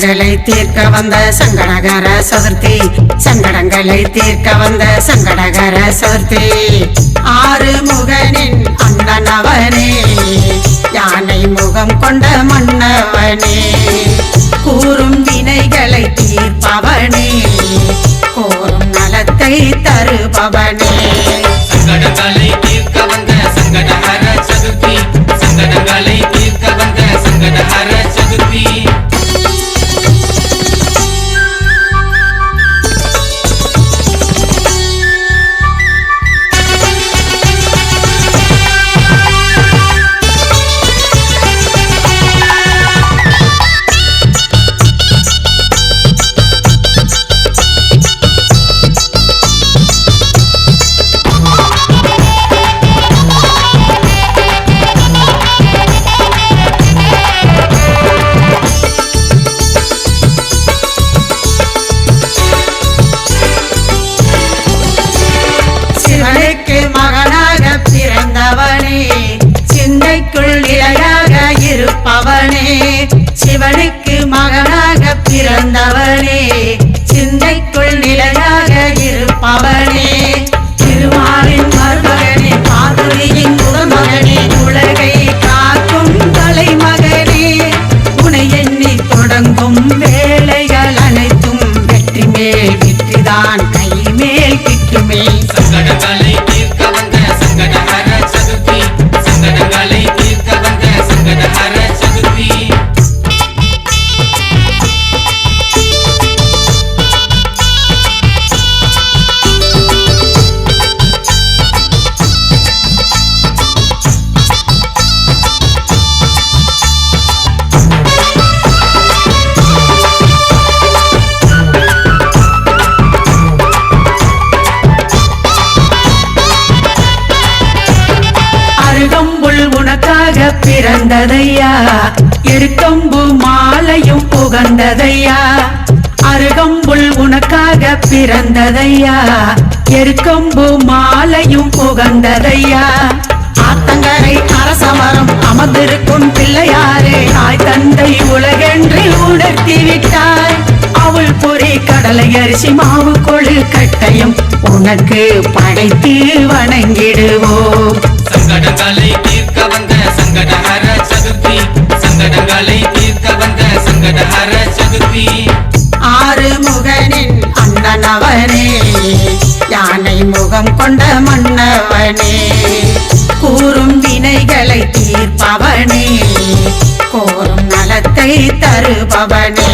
சங்கடங்களை தீர்க்க வந்த சங்கடகர சதுர்த்தி, சங்கடங்களை தீர்க்க வந்த சங்கடகர சதுர்த்தி. ஆறுமுகனின் அண்ணனவனே, யானை முகம் கொண்ட மன்னவனே, கூறும் வினைகளை தீர்ப்பவனே, கோரும் நலத்தை தருபவனே. சங்கடங்களை தீர்க்க வந்த சங்கடஹர சதுர்த்தி, சங்கடங்களை தீர்க்க வந்த சங்கடஹர சதுர்த்தி. சிவனுக்கு மகனாக பிறந்தவனே, சிந்தைக்குள் நிலையாக இருப்பவனே, சிவனுக்கு மகனாக பிறந்தவனே, சிந்தைக்குள் நிலையாக இருப்பவனே, திருமாலின் மருமகனே, பார்வதியின் முதமகனே, உலகை காக்கும் தலைமகனே, உனை எண்ணி தொடங்கும் வேலைகள் அனைத்தும் வெற்றி மேல் வெற்றிதான் கை மேல் கிட்டுமே. சங்கடங்களை தீர்க்க வந்த சங்கடஹர சதுர்த்தி, சங்கடங்களை தீர்க்க வந்த சங்கடஹர சதுர்த்தி. அருகம்புல் உனக்காக பிறந்ததையா, எருக்கம்பு மாலையும் புகந்ததையா, அருகம்புல் உனக்காக பிறந்ததையா, எருக்கம்பு மாலையும் புகந்ததையா. ஆத்தங்கரை அரசமரம் அமர்ந்திருக்கும் பிள்ளையாரே, தாய் தந்தை உலகென்று உணர்த்தி விட்டாய். அவள் பொறி கடலை அரிசி மாவு கொழு கட்டையும் உனக்கு படைத்து வணங்கிடுவோம். சங்கடங்களை தீர்க்க வந்த சங்கடஹர சதுர்த்தி, சங்கடங்களை தீர்க்க வந்த சங்கடஹர சதுர்த்தி. ஆறுமுகனின் அண்ணனவனே, யானை முகம் கொண்ட மன்னவனே, கூறும் வினைகளை தீர்ப்பவனே, கோரும் நலத்தை தருபவனே.